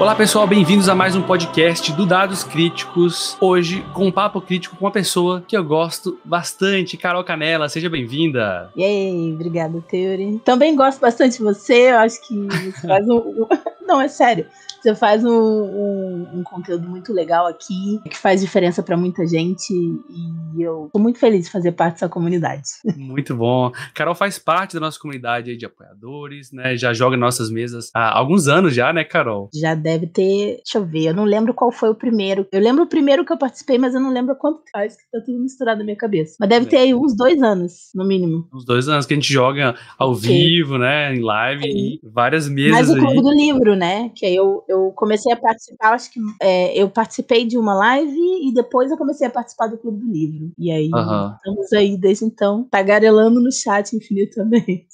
Olá pessoal, bem-vindos a mais um podcast do Dados Críticos. Hoje com um papo crítico com uma pessoa que eu gosto bastante, Carol Canella, seja bem-vinda. E aí, obrigada, Theory. Também gosto bastante de você, eu acho que você faz Não, é sério. Você faz um conteúdo muito legal aqui, que faz diferença pra muita gente, e eu tô muito feliz de fazer parte dessa comunidade. Muito bom. Carol faz parte da nossa comunidade aí de apoiadores, né? Já joga nossas mesas há alguns anos já, né, Carol? Já deve ter, deixa eu ver, eu não lembro qual foi o primeiro. Eu lembro o primeiro que eu participei, mas eu não lembro quanto faz, que tá tudo misturado na minha cabeça. Mas deve ter aí uns 2 anos, no mínimo. Uns 2 anos que a gente joga ao vivo, né, em live. Sim. E várias mesas. Mas o Clube do Livro, né, que aí eu comecei a participar, acho que eu participei de uma live e depois eu comecei a participar do Clube do Livro. E aí estamos aí desde então, tagarelando no chat infinitamente.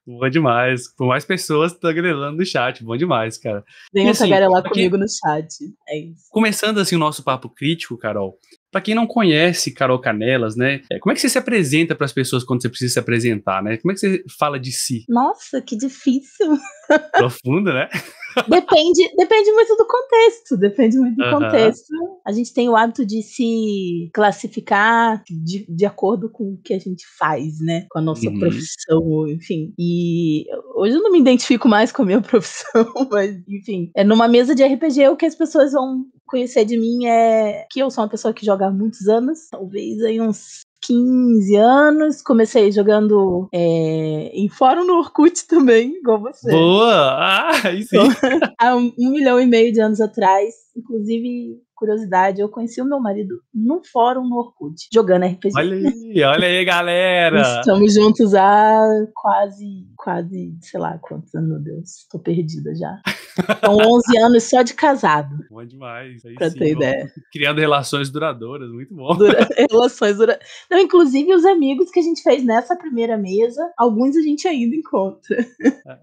Bom demais. Com mais pessoas tagarelando no chat, bom demais, cara. Venha assim, tagarelar comigo no chat, é isso. Começando assim o nosso papo crítico, Carol, pra quem não conhece Carol Canelas, né, como é que você se apresenta pras pessoas quando você precisa se apresentar, né? Como é que você fala de si? Nossa, que difícil. Profunda, né? Depende muito do contexto, A gente tem o hábito de se classificar de acordo com o que a gente faz, né? Com a nossa profissão, enfim. E hoje eu não me identifico mais com a minha profissão, mas, enfim. Numa mesa de RPG, o que as pessoas vão conhecer de mim é que eu sou uma pessoa que joga há muitos anos, talvez aí uns 15 anos, comecei jogando em fórum no Orkut também, igual você. Boa! Aí sim! Há 1,5 milhão de anos atrás, inclusive, curiosidade, eu conheci o meu marido num fórum no Orkut, jogando RPG. Olha aí, galera! Estamos juntos há quase, sei lá quantos anos, meu Deus, tô perdida já. São 11 anos só de casado. Bom demais. Aí pra sim, ter ideia. Criando relações duradouras, muito bom. Não, inclusive os amigos que a gente fez nessa primeira mesa, alguns a gente ainda encontra.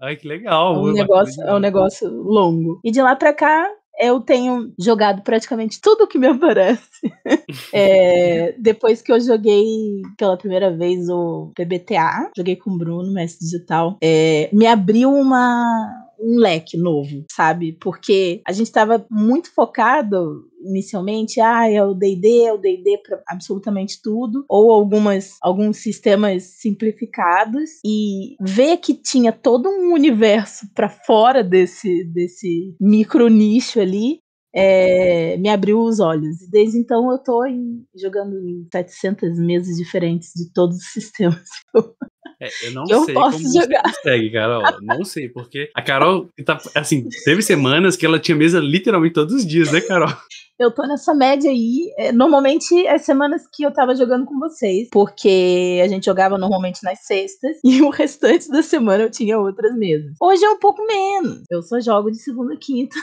Ai, que legal. É um negócio longo. E de lá pra cá, eu tenho jogado praticamente tudo que me aparece. Depois que eu joguei pela primeira vez o PBTA, joguei com o Bruno, mestre digital, me abriu um leque novo, sabe? Porque a gente estava muito focado inicialmente, é o D&D para absolutamente tudo, ou alguns sistemas simplificados, e ver que tinha todo um universo para fora desse micro nicho ali, me abriu os olhos. E desde então eu tô jogando em 700 mesas diferentes de todos os sistemas. Eu não sei como você consegue, Carol. Não sei, porque a Carol tá, assim, teve semanas que ela tinha mesa literalmente todos os dias, né, Carol? Eu tô nessa média aí, normalmente as semanas que eu tava jogando com vocês, porque a gente jogava normalmente nas sextas, e o restante da semana eu tinha outras mesas. Hoje é um pouco menos, eu só jogo de segunda a quinta,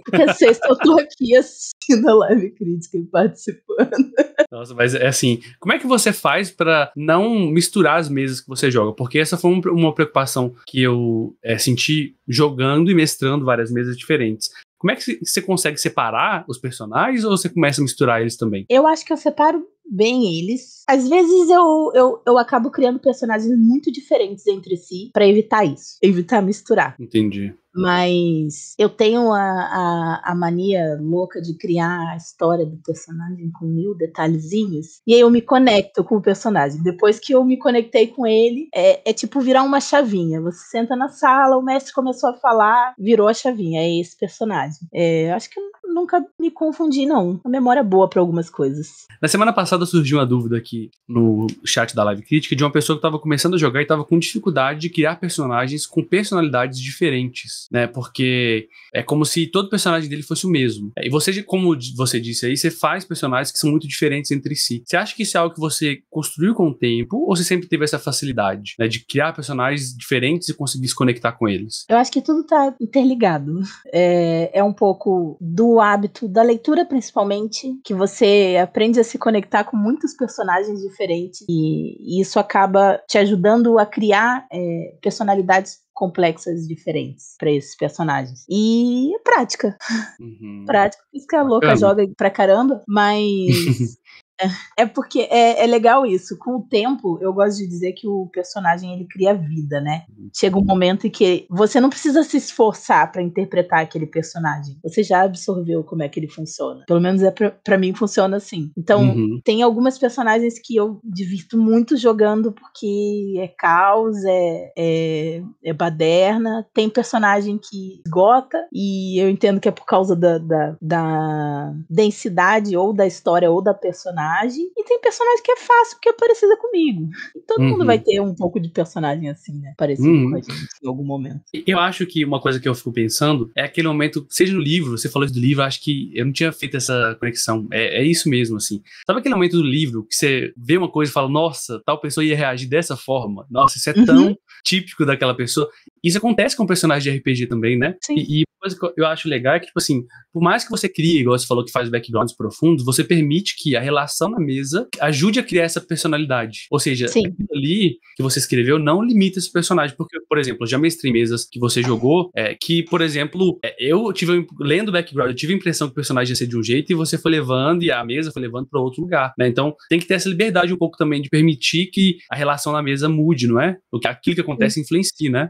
porque sexta eu tô aqui assistindo a live crítica e participando. Nossa, mas assim, como é que você faz pra não misturar as mesas que você joga? Porque essa foi uma preocupação que eu senti jogando e mestrando várias mesas diferentes. Como é que você consegue separar os personagens ou você começa a misturar eles também? Eu acho que eu separo bem eles. Às vezes eu acabo criando personagens muito diferentes entre si pra evitar isso, evitar misturar. Entendi. Mas eu tenho a mania louca de criar a história do personagem com 1000 detalhezinhos. E aí eu me conecto com o personagem. Depois que eu me conectei com ele, é tipo virar uma chavinha. Você senta na sala, o mestre começou a falar, virou a chavinha. É esse personagem. Acho que eu nunca me confundi, não. A memória é boa pra algumas coisas. Na semana passada surgiu uma dúvida aqui no chat da Live Crítica de uma pessoa que estava começando a jogar e estava com dificuldade de criar personagens com personalidades diferentes, né? Porque é como se todo personagem dele fosse o mesmo. E você, como você disse aí, você faz personagens que são muito diferentes entre si. Você acha que isso é algo que você construiu com o tempo ou você sempre teve essa facilidade, né, de criar personagens diferentes e conseguir se conectar com eles? Eu acho que tudo tá interligado. É um pouco do hábito da leitura, principalmente, que você aprende a se conectar com muitos personagens diferentes e isso acaba te ajudando a criar personalidades complexas diferentes para esses personagens. E prática. Prática. Isso que a louca joga pra caramba, mas É porque é legal isso. Com o tempo, eu gosto de dizer que o personagem ele cria vida, né? Chega um momento em que você não precisa se esforçar pra interpretar aquele personagem. Você já absorveu como é que ele funciona. Pelo menos pra mim funciona assim. Então, tem algumas personagens que eu divirto muito jogando porque é caos, é baderna. Tem personagem que esgota e eu entendo que é por causa da densidade ou da história ou da personagem. E tem personagem que é fácil porque é parecida comigo. E todo mundo vai ter um pouco de personagem assim, né? Parecido com a gente em algum momento. Eu acho que uma coisa que eu fico pensando é aquele momento, seja no livro, você falou isso do livro, acho que eu não tinha feito essa conexão. É isso mesmo, assim. Sabe aquele momento do livro que você vê uma coisa e fala, nossa, tal pessoa ia reagir dessa forma? Nossa, isso é tão típico daquela pessoa. Isso acontece com personagens de RPG também, né? Sim. E uma coisa que eu acho legal é que, tipo assim, por mais que você crie, igual você falou que faz backgrounds profundos, você permite que a relação na mesa ajude a criar essa personalidade. Ou seja, aquilo ali que você escreveu não limita esse personagem. Porque, por exemplo, eu já mestrei mesas que você jogou, que, por exemplo, eu tive, lendo o background, eu tive a impressão que o personagem ia ser de um jeito e você foi levando e a mesa foi levando para outro lugar, né? Então, tem que ter essa liberdade um pouco também de permitir que a relação na mesa mude, não é? O que aquilo que acontece influencia, né?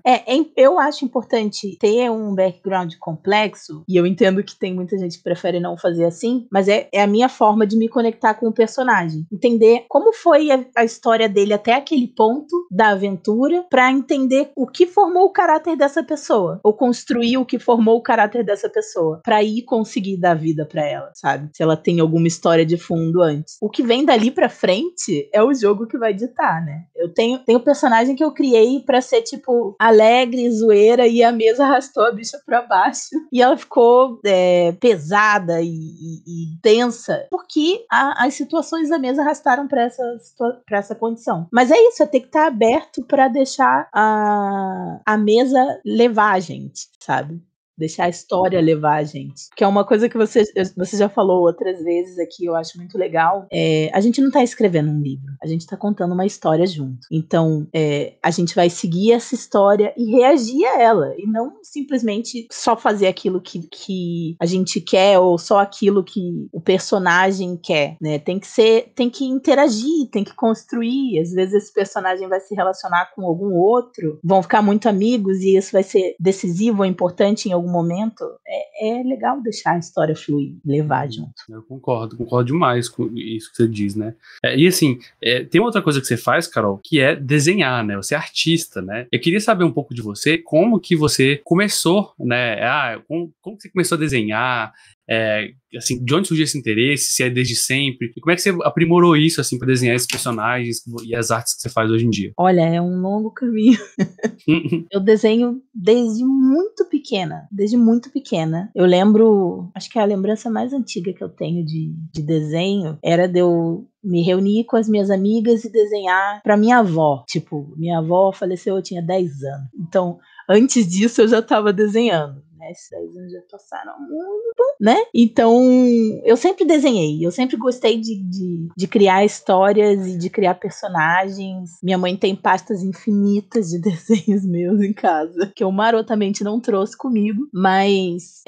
Eu acho importante ter um background complexo, e eu entendo que tem muita gente que prefere não fazer assim, mas é a minha forma de me conectar com o personagem. Entender como foi a história dele até aquele ponto da aventura, pra entender o que formou o caráter dessa pessoa, ou construir o que formou o caráter dessa pessoa, pra ir conseguir dar vida pra ela, sabe? Se ela tem alguma história de fundo antes. O que vem dali pra frente é o jogo que vai ditar, né? Eu tenho personagem que eu criei pra ser, tipo, alegre, zoeira, e a mesa arrastou a bicha pra baixo. E ela ficou pesada e densa, porque as situações da mesa arrastaram pra essa condição. Mas é isso, ter que estar aberto pra deixar a mesa levar a gente, sabe? Deixar a história levar a gente. Que é uma coisa que você já falou outras vezes aqui, eu acho muito legal. A gente não tá escrevendo um livro, a gente tá contando uma história junto. Então, a gente vai seguir essa história e reagir a ela, e não simplesmente só fazer aquilo que a gente quer, ou só aquilo que o personagem quer, né? Tem que interagir, tem que construir. Às vezes esse personagem vai se relacionar com algum outro, vão ficar muito amigos, e isso vai ser decisivo ou importante em algum momento. É legal deixar a história fluir, levar junto. Eu concordo demais com isso que você diz, né? E assim, tem outra coisa que você faz, Carol, que é desenhar, né? Você é artista, né? Eu queria saber um pouco de você, como que você começou, né? Como que você começou a desenhar? Assim, de onde surgiu esse interesse, se é desde sempre, e como é que você aprimorou isso, assim, para desenhar esses personagens e as artes que você faz hoje em dia? Olha, é um longo caminho. Eu desenho desde muito pequena. Eu lembro, acho que a lembrança mais antiga que eu tenho de desenho era de eu me reunir com as minhas amigas e desenhar pra minha avó. Tipo, minha avó faleceu, eu tinha 10 anos. Então, antes disso, eu já estava desenhando. Esses 10 anos já passaram muito, né? Então, eu sempre desenhei, eu sempre gostei de criar histórias e de criar personagens. Minha mãe tem pastas infinitas de desenhos meus em casa, que eu marotamente não trouxe comigo, mas,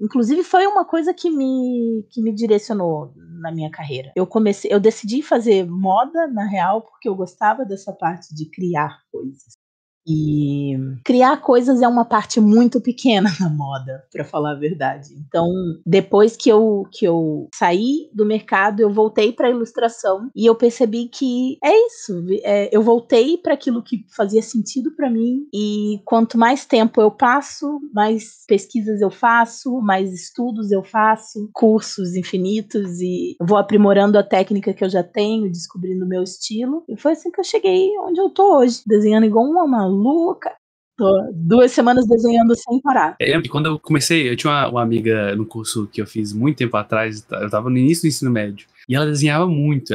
inclusive, foi uma coisa que me direcionou na minha carreira. Eu decidi fazer moda, na real, porque eu gostava dessa parte de criar coisas. E criar coisas é uma parte muito pequena na moda, para falar a verdade. Então, depois que eu saí do mercado, eu voltei para a ilustração e eu percebi que é isso. Eu voltei para aquilo que fazia sentido para mim, e quanto mais tempo eu passo, mais pesquisas eu faço, mais estudos eu faço, cursos infinitos, e vou aprimorando a técnica que eu já tenho, descobrindo o meu estilo. E foi assim que eu cheguei onde eu tô hoje, desenhando igual uma maluca. Tô 2 semanas desenhando sem parar. Eu lembro que quando eu comecei, eu tinha uma amiga no curso que eu fiz muito tempo atrás, eu tava no início do ensino médio, e ela desenhava muito,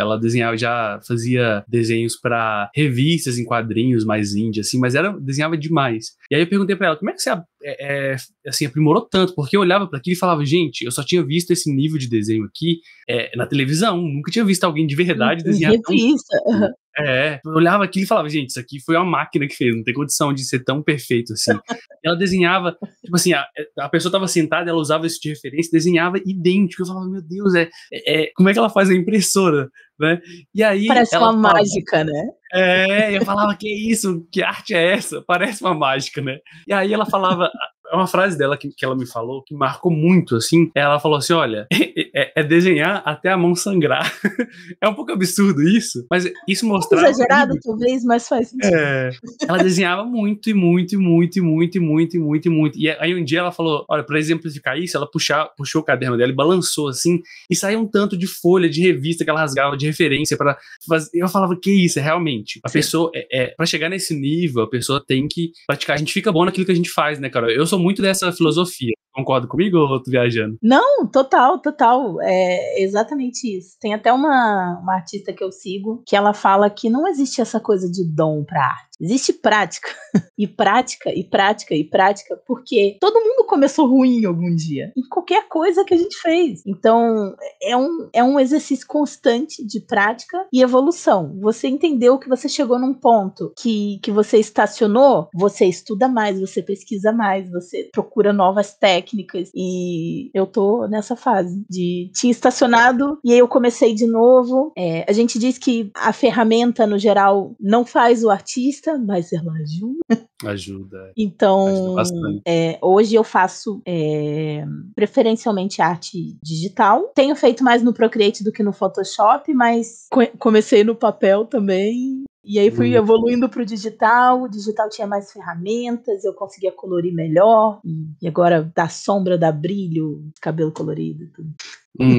já fazia desenhos pra revistas em quadrinhos mais indie, assim, mas desenhava demais. E aí eu perguntei pra ela, como é que você assim, aprimorou tanto? Porque eu olhava pra aquilo e falava, gente, eu só tinha visto esse nível de desenho aqui na televisão, nunca tinha visto alguém de verdade desenhar tão... Revista. Eu olhava aquilo e falava, gente, isso aqui foi uma máquina que fez, não tem condição de ser tão perfeito assim. Ela desenhava, tipo assim, a pessoa estava sentada, ela usava isso de referência, desenhava idêntico. Eu falava, meu Deus, como é que ela faz a impressora, né? E aí Parece ela uma mágica, né? eu falava, que isso? Que arte é essa? Parece uma mágica, né? E aí ela falava, uma frase dela que ela me falou, que marcou muito, assim, ela falou assim, olha, é desenhar até a mão sangrar. É um pouco absurdo isso, mas isso mostrava o Exagerado, nível. talvez, mas faz sentido. Ela desenhava muito, e muito, e muito, e muito, e muito, e muito, e muito. E aí um dia ela falou, olha, pra exemplificar isso, ela puxou o caderno dela e balançou, assim, e saiu um tanto de folha, de revista que ela rasgava de referência para fazer. Eu falava, que isso, realmente. A pessoa, pra chegar nesse nível, a pessoa tem que praticar. A gente fica bom naquilo que a gente faz, né, Carol? Eu sou muito dessa filosofia. Concorda comigo ou eu tô viajando? Não, total, total. É exatamente isso. Tem até uma artista que eu sigo que ela fala que não existe essa coisa de dom pra arte. Existe prática. E prática, e prática, e prática, porque todo mundo começou ruim algum dia. Em qualquer coisa que a gente fez. Então, é um exercício constante de prática e evolução. Você entendeu que você chegou num ponto que você estacionou, você estuda mais, você pesquisa mais, você procura novas técnicas. E eu tô nessa fase de tinha estacionado e aí eu comecei de novo. A gente diz que a ferramenta, no geral, não faz o artista, mas ela ajuda. Ajuda. Então, Ajuda bastante. hoje eu faço preferencialmente arte digital. Tenho feito mais no Procreate do que no Photoshop, mas comecei no papel também. E aí fui evoluindo pro digital, o digital tinha mais ferramentas, eu conseguia colorir melhor, e agora dá sombra, dá brilho, cabelo colorido, tudo.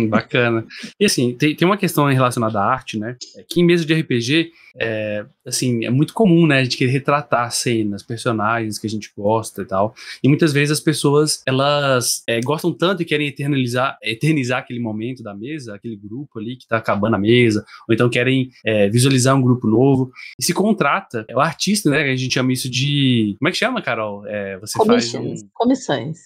Bacana. E assim, tem uma questão relacionada à arte, né? Que em mesa de RPG, assim, é muito comum, né? A gente querer retratar cenas, personagens que a gente gosta e tal. E muitas vezes as pessoas, elas gostam tanto e querem eternizar aquele momento da mesa, aquele grupo ali que tá acabando a mesa, ou então querem visualizar um grupo novo. E se contrata, o artista, né? A gente chama isso de... Como é que chama, Carol? Você faz Comissões.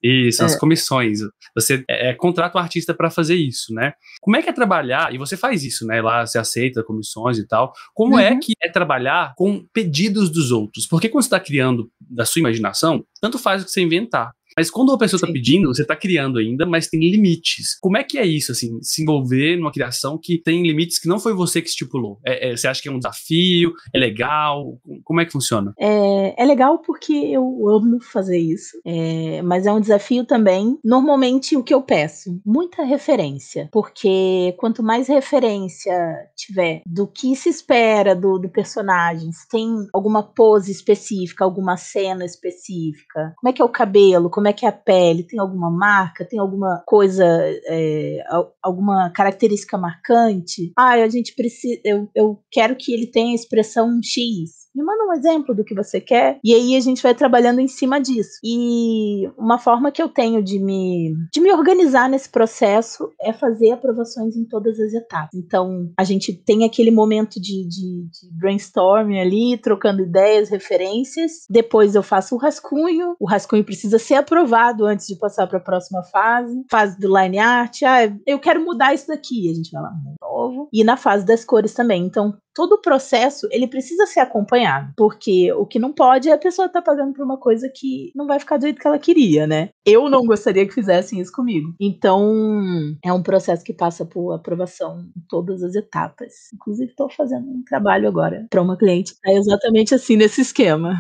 Isso, as comissões. Você contrata um artista para fazer isso, né? Como é que é trabalhar, e você faz isso, né? Lá você aceita comissões e tal. Como é que é trabalhar com pedidos dos outros? Porque quando você está criando da sua imaginação, tanto faz o que você inventar. Mas quando uma pessoa está pedindo, você está criando ainda, mas tem limites. Como é que é isso, assim, se envolver numa criação que tem limites que não foi você que estipulou? Você acha que é um desafio? É legal? Como é que funciona? É legal porque eu amo fazer isso, mas é um desafio também. Normalmente o que eu peço? Muita referência, porque quanto mais referência tiver do que se espera do personagem, se tem alguma pose específica, alguma cena específica, como é que é o cabelo, como é que é a pele, tem alguma marca, tem alguma coisa, alguma característica marcante. A gente precisa, eu quero que ele tenha a expressão X. Me manda um exemplo do que você quer, e aí a gente vai trabalhando em cima disso. E uma forma que eu tenho de me organizar nesse processo é fazer aprovações em todas as etapas. Então, a gente tem aquele momento de brainstorming ali, trocando ideias, referências. Depois eu faço o rascunho precisa ser aprovado antes de passar para a próxima fase do line art. Eu quero mudar isso daqui, a gente vai lá, de novo. E na fase das cores também. Então, todo o processo, ele precisa ser acompanhado, porque o que não pode é a pessoa estar pagando por uma coisa que não vai ficar do jeito que ela queria, né? Eu não gostaria que fizessem isso comigo. Então, é um processo que passa por aprovação em todas as etapas. Inclusive, estou fazendo um trabalho agora para uma cliente que está exatamente assim, nesse esquema.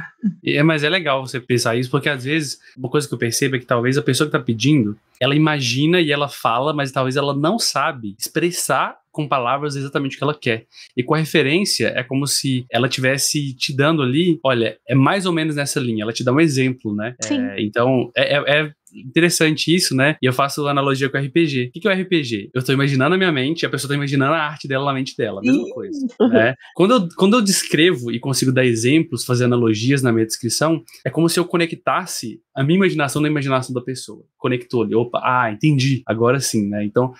Mas é legal você pensar isso, porque às vezes, uma coisa que eu percebo é que talvez a pessoa que está pedindo, ela imagina e ela fala, mas talvez ela não sabe expressar com palavras exatamente o que ela quer. E com a referência, é como se ela estivesse te dando ali, olha, é mais ou menos nessa linha, ela te dá um exemplo, né? Então, é interessante isso, né? E eu faço analogia com o RPG. O que é o RPG? Eu tô imaginando a minha mente e a pessoa tá imaginando a arte dela na mente dela. Mesma coisa, né? Quando eu descrevo e consigo dar exemplos, fazer analogias na minha descrição, é como se eu conectasse a minha imaginação na imaginação da pessoa. Conectou ali. Opa, entendi. Agora sim, né? Então,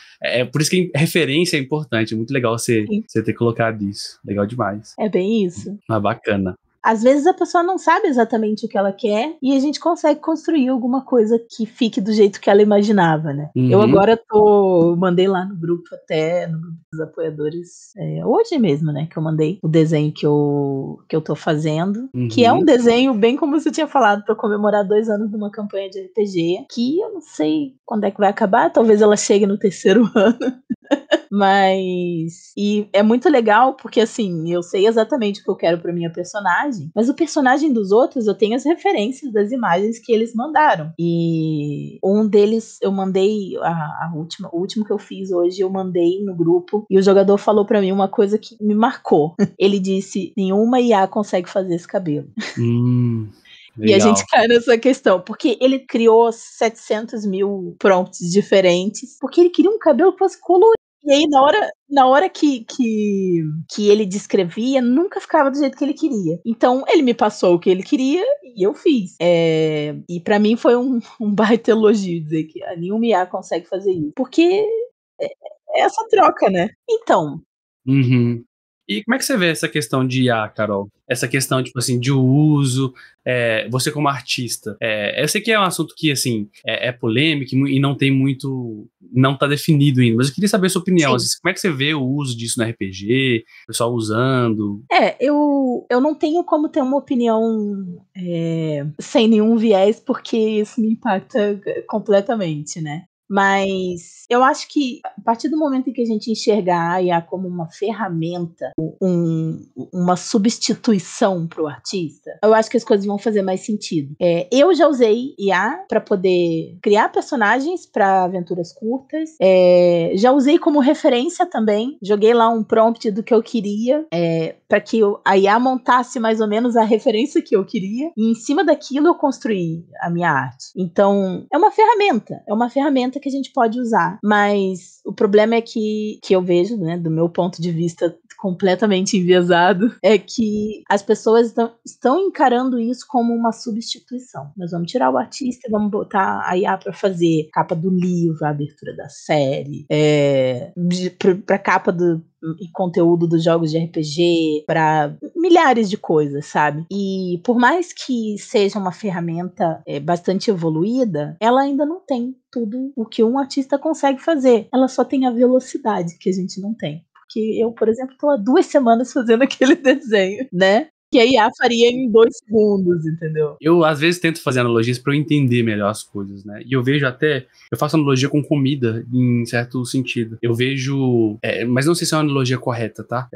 por isso que referência é importante. É muito legal você ter colocado isso. Legal demais. É bem isso. Bacana. às vezes a pessoa não sabe exatamente o que ela quer e a gente consegue construir alguma coisa que fique do jeito que ela imaginava, né? Eu agora mandei lá no grupo no grupo dos apoiadores, hoje mesmo, né, que eu mandei o desenho que eu tô fazendo, que é um desenho bem como você tinha falado, pra comemorar 2 anos de uma campanha de RPG, que eu não sei quando é que vai acabar, talvez ela chegue no 3º ano. E é muito legal porque, assim, eu sei exatamente o que eu quero pra minha personagem, mas o personagem dos outros, eu tenho as referências das imagens que eles mandaram. E um deles, eu mandei, o último que eu fiz hoje, eu mandei no grupo, e o jogador falou pra mim uma coisa que me marcou. Ele disse, nenhuma IA consegue fazer esse cabelo. E a gente cai nessa questão, porque ele criou 700 mil prompts diferentes, porque ele queria um cabelo que fosse colorido. E aí, na hora que ele descrevia, nunca ficava do jeito que ele queria. Então, ele me passou o que ele queria e eu fiz. E pra mim foi um baita elogio dizer que nenhuma IA consegue fazer isso. Porque é essa troca, né? Então. E como é que você vê essa questão de IA, Carol? Essa questão, tipo assim, de uso, você como artista. Eu sei que é um assunto que, assim, é polêmico e não tem muito, não tá definido ainda, mas eu queria saber a sua opinião. Assim, como é que você vê o uso disso no RPG, o pessoal usando? Eu não tenho como ter uma opinião sem nenhum viés, porque isso me impacta completamente, né? Mas eu acho que a partir do momento em que a gente enxergar a IA como uma ferramenta, uma substituição para o artista, eu acho que as coisas vão fazer mais sentido. Eu já usei IA para poder criar personagens para aventuras curtas. Já usei como referência também. Joguei lá um prompt do que eu queria para que a IA montasse mais ou menos a referência que eu queria. E em cima daquilo eu construí a minha arte. Então, é uma ferramenta que a gente pode usar, mas o problema é que eu vejo, né, do meu ponto de vista completamente enviesado, é que as pessoas estão encarando isso como uma substituição. Nós vamos tirar o artista e vamos botar a IA para fazer capa do livro, a abertura da série, para capa e conteúdo dos jogos de RPG, para milhares de coisas, sabe? E por mais que seja uma ferramenta bastante evoluída, ela ainda não tem tudo o que um artista consegue fazer. Ela só tem a velocidade que a gente não tem. Porque eu, por exemplo, estou há 2 semanas fazendo aquele desenho, né? Que a IA faria em 2 segundos, entendeu? Eu, às vezes, tento fazer analogias para eu entender melhor as coisas, né? E eu vejo eu faço analogia com comida, em certo sentido. Eu vejo, mas não sei se é uma analogia correta, tá?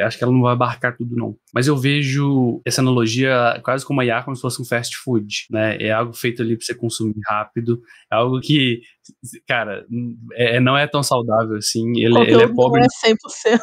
Acho que ela não vai abarcar tudo, não. Mas eu vejo essa analogia quase como a IA, como se fosse um fast food, né? É algo feito ali para você consumir rápido, é algo que, cara, não é tão saudável assim. Ele é pobre. Não é 100%.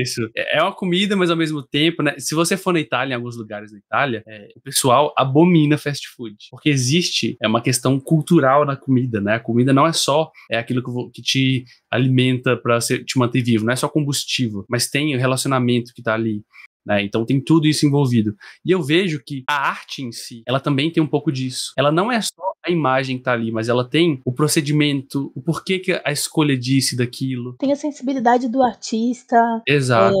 Isso. É uma comida, mas ao mesmo tempo, né? Se você for na Itália, em alguns lugares da Itália, o pessoal abomina fast food. Porque existe uma questão cultural na comida, né? A comida não é só aquilo que te alimenta para te manter vivo, não é só combustível, mas tem o relacionamento que tá ali. Né? Então tem tudo isso envolvido. E eu vejo que a arte em si, ela também tem um pouco disso. Ela não é só a imagem que tá ali, mas ela tem o procedimento, o porquê que a escolha disso e daquilo. Tem a sensibilidade do artista. Exato.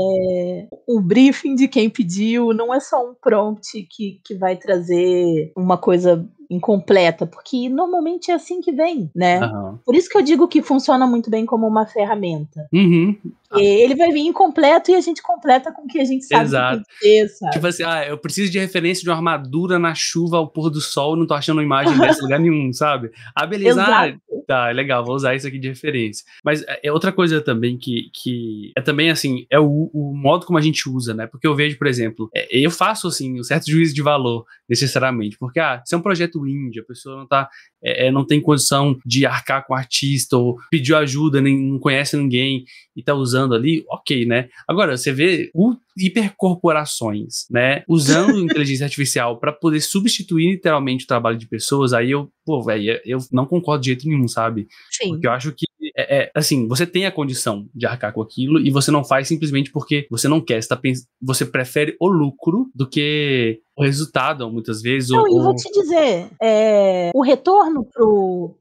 O briefing de quem pediu, não é só um prompt que vai trazer uma coisa incompleta, porque normalmente é assim que vem, né? Por isso que eu digo que funciona muito bem como uma ferramenta. Ele vai vir incompleto e a gente completa com o que a gente sabe que tem que ter, sabe? Tipo assim, eu preciso de referência de uma armadura na chuva ao pôr do sol, não tô achando uma imagem desse lugar nenhum, sabe? Beleza, tá, legal, vou usar isso aqui de referência. Mas é outra coisa também que é também, assim, é o modo como a gente usa, né? Porque eu vejo, por exemplo, eu faço, assim, um certo juízo de valor, necessariamente, porque, se é um projeto indie, a pessoa não tem condição de arcar com o artista, ou pediu ajuda, nem não conhece ninguém, e tá usando ali, ok, né? Agora, você vê hipercorporações, né, usando inteligência artificial para poder substituir literalmente o trabalho de pessoas, aí eu não concordo de jeito nenhum, sabe? Sim. Porque eu acho que assim, você tem a condição de arcar com aquilo e você não faz simplesmente porque você não quer, você prefere o lucro do que o resultado, muitas vezes. Não, e vou te dizer, o retorno pro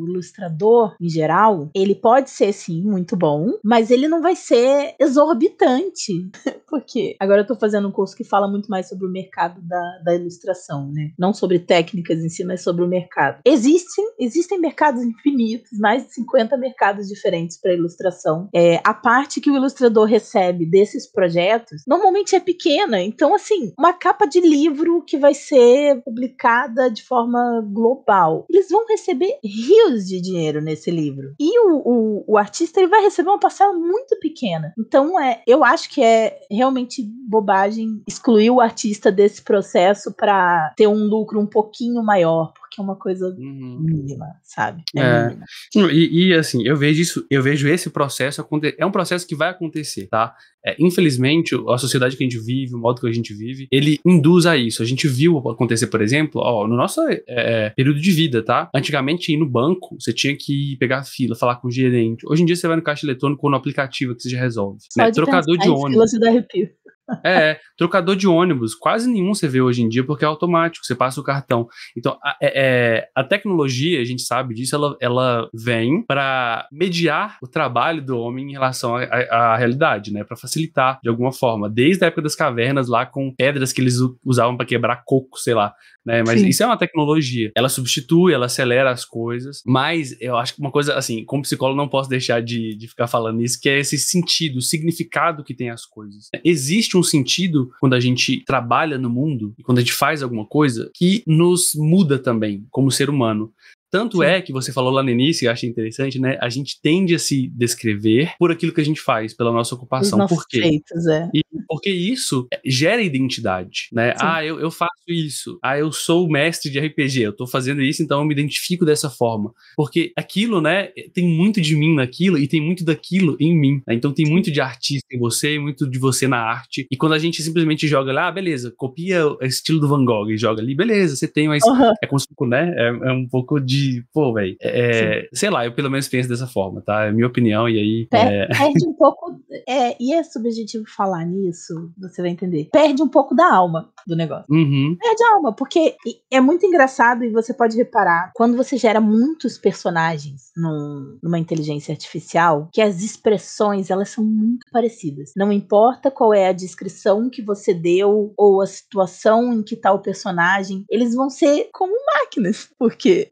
ilustrador, em geral, ele pode ser, sim, muito bom, mas ele não vai ser exorbitante. Porque agora eu tô fazendo um curso que fala muito mais sobre o mercado da ilustração, né? Não sobre técnicas em si, mas sobre o mercado. Existem mercados infinitos, mais de 50 mercados diferentes para ilustração. A parte que o ilustrador recebe desses projetos normalmente é pequena. Então, assim, uma capa de livro que vai ser publicada de forma global, eles vão receber rios de dinheiro nesse livro. E o artista, ele vai receber uma parcela muito pequena. Então, eu acho que é realmente bobagem excluir o artista desse processo para ter um lucro um pouquinho maior, porque é uma coisa mínima, sabe? Mínima. E assim, eu vejo esse processo acontecer. É um processo que vai acontecer, tá? Infelizmente, a sociedade que a gente vive, o modo que a gente vive, ele induz a isso. A gente viu acontecer, por exemplo, no nosso período de vida, tá? Antigamente, ir no banco, você tinha que pegar a fila, falar com o gerente. Hoje em dia, você vai no caixa eletrônico ou no aplicativo que você já resolve. Só Né? de Trocador de ônibus. fila se dá arrepio. Trocador de ônibus, quase nenhum você vê hoje em dia porque é automático, você passa o cartão. Então, a tecnologia, a gente sabe disso, ela vem para mediar o trabalho do homem em relação à realidade, né? Para facilitar de alguma forma, desde a época das cavernas lá com pedras que eles usavam para quebrar coco, sei lá, né? Mas isso é uma tecnologia. Ela substitui, ela acelera as coisas, mas eu acho que uma coisa, assim, como psicólogo não posso deixar de ficar falando isso, que é esse sentido, o significado que tem as coisas. Existe um sentido quando a gente trabalha no mundo e quando a gente faz alguma coisa que nos muda também como ser humano. Tanto é que você falou lá no início, eu achei interessante, né? A gente tende a se descrever por aquilo que a gente faz, pela nossa ocupação. Os nossos Por quê? feitos, E porque isso gera identidade, né? Eu faço isso. Eu sou o mestre de RPG, eu tô fazendo isso, então eu me identifico dessa forma. Porque aquilo, né, tem muito de mim naquilo e tem muito daquilo em mim. Né? Então tem muito de artista em você e muito de você na arte. E quando a gente simplesmente joga lá, beleza, copia o estilo do Van Gogh e joga ali, beleza, você tem, mas é como se, né, é um pouco de pô, velho, sei lá, eu pelo menos penso dessa forma, tá? É minha opinião, e aí... Perde um pouco, e é subjetivo falar nisso, você vai entender. Perde um pouco da alma do negócio. Perde a alma, porque é muito engraçado e você pode reparar, quando você gera muitos personagens numa inteligência artificial, que as expressões, elas são muito parecidas. Não importa qual é a descrição que você deu ou a situação em que tá o personagem, eles vão ser como máquinas, porque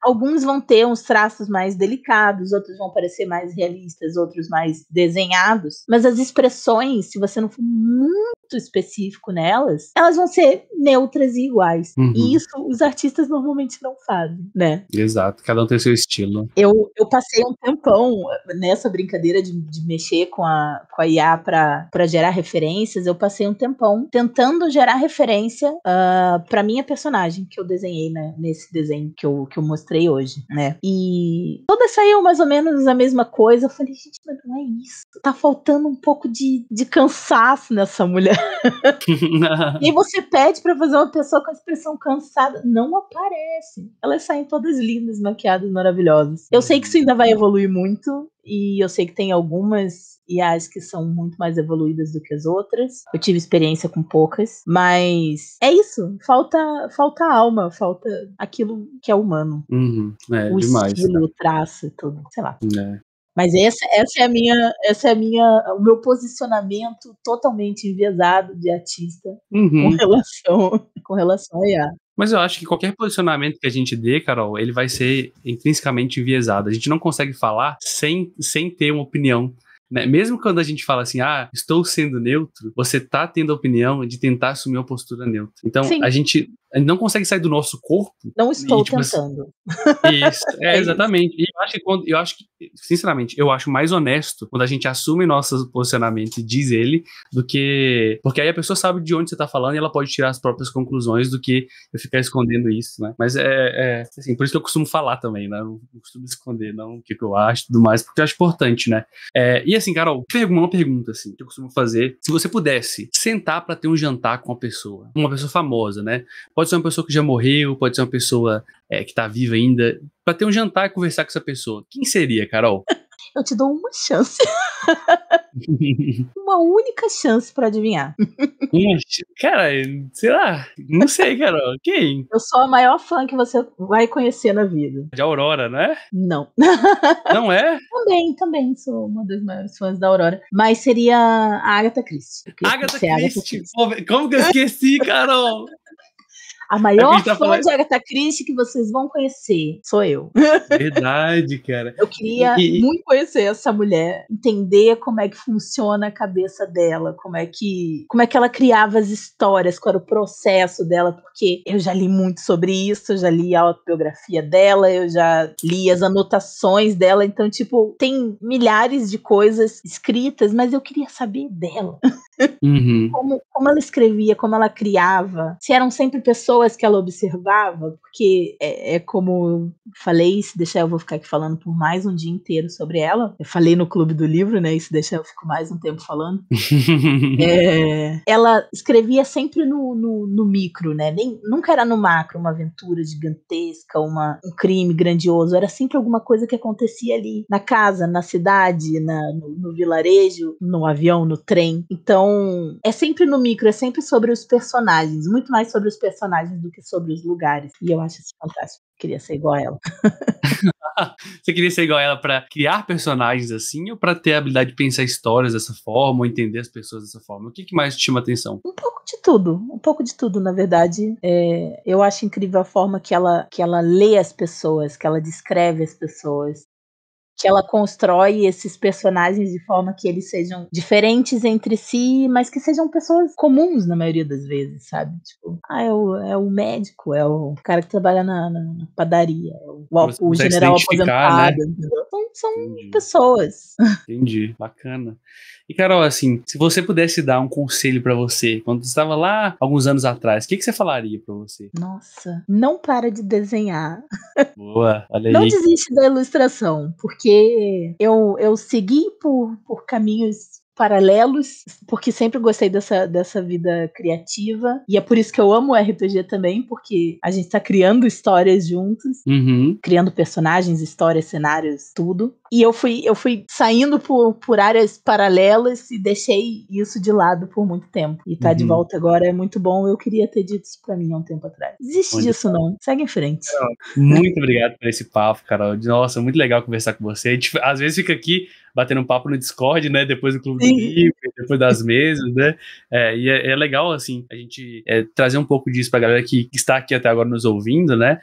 alguns vão ter uns traços mais delicados, outros vão parecer mais realistas, outros mais desenhados, mas as expressões, se você não for muito específico nelas, elas vão ser neutras e iguais. E isso os artistas normalmente não fazem, né? Exato, cada um tem seu estilo. Eu passei um tempão nessa brincadeira de mexer com a IA pra gerar referências, eu passei um tempão tentando gerar referência pra minha personagem que eu desenhei, né, nesse desenho que eu mostrei hoje, né? E todas saiu mais ou menos a mesma coisa. Eu falei, gente, mas não é isso. Tá faltando um pouco de cansaço nessa mulher. E aí você pede pra fazer uma pessoa com a expressão cansada, não aparece. Elas saem todas lindas, maquiadas, maravilhosas. Eu sei que isso ainda vai evoluir muito, e eu sei que tem algumas IAs que são muito mais evoluídas do que as outras. Eu tive experiência com poucas, mas é isso. Falta alma, falta aquilo que é humano. O demais, estilo, o traço e tudo, sei lá. É. Mas essa é o meu posicionamento totalmente enviesado de artista com relação a IA. Mas eu acho que qualquer posicionamento que a gente dê, Carol, ele vai ser intrinsecamente enviesado. A gente não consegue falar sem ter uma opinião. Né? Mesmo quando a gente fala assim, estou sendo neutro, você tá tendo a opinião de tentar assumir uma postura neutra. Então, a gente não consegue sair do nosso corpo. Não estou tentando. Isso, exatamente. E eu acho que, sinceramente, eu acho mais honesto quando a gente assume nosso posicionamento e diz ele, do que... Porque aí a pessoa sabe de onde você tá falando e ela pode tirar as próprias conclusões do que eu ficar escondendo isso, né? Mas assim, por isso que eu costumo falar também, né? Eu não costumo esconder, não, o que eu acho e tudo mais, porque eu acho importante, né? E assim, Carol, uma pergunta, assim, que eu costumo fazer. Se você pudesse sentar pra ter um jantar com uma pessoa famosa, né? Pode ser uma pessoa que já morreu, pode ser uma pessoa que tá viva ainda, pra ter um jantar e conversar com essa pessoa. Quem seria, Carol? Eu te dou uma chance. Uma única chance pra adivinhar. Cara, sei lá. Não sei, Carol. Quem? Eu sou a maior fã que você vai conhecer na vida. De Aurora, né? Não. Não é? Também sou uma das maiores fãs da Aurora. Mas seria a Agatha Christie. Agatha Christie. Pô, como que eu esqueci, Carol? A maior fã de Agatha Christie que vocês vão conhecer sou eu. Verdade, cara. Eu queria muito conhecer essa mulher, entender como é que funciona a cabeça dela, como é que ela criava as histórias, qual era o processo dela, porque eu já li muito sobre isso, eu já li a autobiografia dela, eu já li as anotações dela, então, tipo, tem milhares de coisas escritas, mas eu queria saber dela. Uhum. Como ela escrevia, como ela criava, se eram sempre pessoas que ela observava, porque é como eu falei, se deixar eu vou ficar aqui falando por mais um dia inteiro sobre ela. Eu falei no Clube do Livro, né, e se deixar eu fico mais um tempo falando. Ela escrevia sempre no micro, né, nunca era no macro, uma aventura gigantesca, um crime grandioso, era sempre alguma coisa que acontecia ali, na casa, na cidade, no vilarejo, no avião, no trem. Então, é sempre no micro, é sempre sobre os personagens, muito mais sobre os personagens do que sobre os lugares. E eu acho isso fantástico. Queria ser igual a ela. Você queria ser igual a ela pra criar personagens assim, ou pra ter a habilidade de pensar histórias dessa forma, ou entender as pessoas dessa forma? O que mais te chama atenção? Um pouco de tudo, na verdade. Eu acho incrível a forma que ela lê as pessoas, que ela descreve as pessoas, que ela constrói esses personagens de forma que eles sejam diferentes entre si, mas que sejam pessoas comuns na maioria das vezes, sabe? Tipo, é o médico, é o cara que trabalha na padaria, é o general aposentado. Né? São pessoas. Entendi, bacana. E, Carol, assim, se você pudesse dar um conselho pra você, quando você estava lá, alguns anos atrás, o que você falaria pra você? Nossa, não para de desenhar. Boa, olha aí. Não desiste da ilustração, porque eu segui por caminhos paralelos, porque sempre gostei dessa vida criativa, e é por isso que eu amo o RPG também, porque a gente tá criando histórias juntos, criando personagens, histórias, cenários, tudo. E eu fui saindo por áreas paralelas e deixei isso de lado por muito tempo. E tá de volta agora é muito bom. Eu queria ter dito isso pra mim há um tempo atrás. Desiste disso não. Segue em frente. Carol, muito obrigado por esse papo, Carol. Nossa, muito legal conversar com você. A gente, às vezes, fica aqui batendo um papo no Discord, né? Depois do Clube do Livro, depois das mesas, né? E é legal, assim, a gente trazer um pouco disso pra galera que está aqui até agora nos ouvindo, né?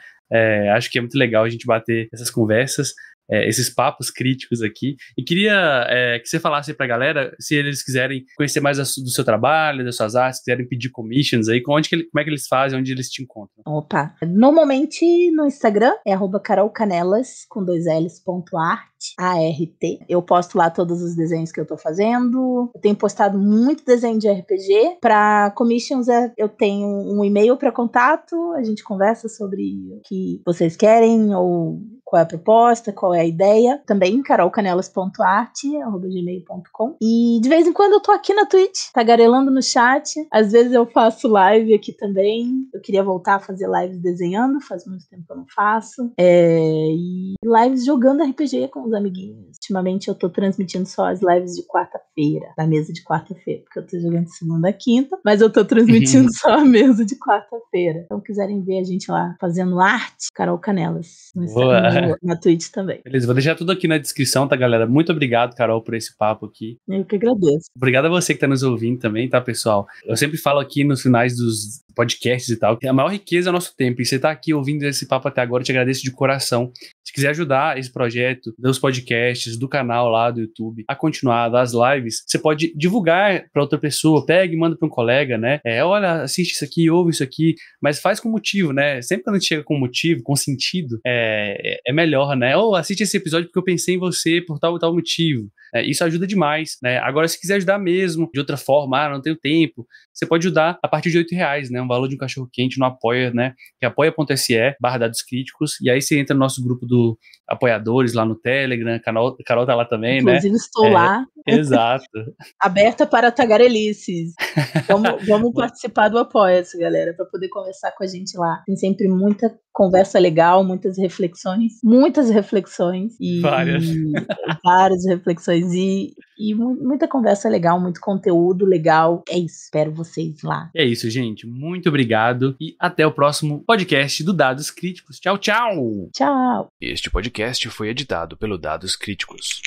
Acho que é muito legal a gente bater essas conversas. Esses papos críticos aqui. E queria que você falasse pra galera, se eles quiserem conhecer mais do seu trabalho, das suas artes, quiserem pedir commissions aí, como é que eles fazem, onde eles te encontram? Opa, normalmente no Instagram é @carolcanelas com 2 L's, .art. ART. Eu posto lá todos os desenhos que eu tô fazendo. Eu tenho postado muito desenho de RPG. Para commissions, eu tenho um e-mail para contato. A gente conversa sobre o que vocês querem ou qual é a proposta, qual é a ideia. Também carolcanelas.art@gmail.com. E de vez em quando eu tô aqui na Twitch, tagarelando no chat. Às vezes eu faço live aqui também. Eu queria voltar a fazer lives desenhando, faz muito tempo que eu não faço. E lives jogando RPG com os amiguinhos. Ultimamente eu tô transmitindo só as lives de quarta-feira, da mesa de quarta-feira, porque eu tô jogando de segunda a quinta, mas eu tô transmitindo só a mesa de quarta-feira. Então, quiserem ver a gente lá fazendo arte, Carol Canelas, na Twitch também. Beleza, vou deixar tudo aqui na descrição, tá, galera? Muito obrigado, Carol, por esse papo aqui. Eu que agradeço. Obrigado a você que tá nos ouvindo também, tá, pessoal? Eu sempre falo aqui nos finais dos podcasts e tal, que a maior riqueza é o nosso tempo, e você tá aqui ouvindo esse papo até agora, eu te agradeço de coração. Se quiser ajudar esse projeto, dos podcasts, do canal lá do YouTube, a continuar, das lives, você pode divulgar para outra pessoa, pega e manda para um colega, né? Olha, assiste isso aqui, ouve isso aqui, mas faz com motivo, né? Sempre quando a gente chega com motivo, com sentido, é melhor, né? Ou assiste esse episódio porque eu pensei em você por tal e tal motivo. Isso ajuda demais, né? Agora, se quiser ajudar mesmo, de outra forma, não tenho tempo, você pode ajudar a partir de R$8, né? um valor de um cachorro quente no Apoia, né? Que é apoia.se/dados críticos. E aí você entra no nosso grupo do apoiadores lá no Telegram. Carol tá lá também, Inclusive, né? estou lá. Exato. Aberta para tagarelices. Vamos participar do Apoia-se, galera, para poder conversar com a gente lá. Tem sempre muita conversa legal, muitas reflexões e várias reflexões e muita conversa legal, muito conteúdo legal. É isso, espero vocês lá. É isso, gente. Muito obrigado e até o próximo podcast do Dados Críticos. Tchau, tchau! Tchau! Este podcast foi editado pelo Dados Críticos.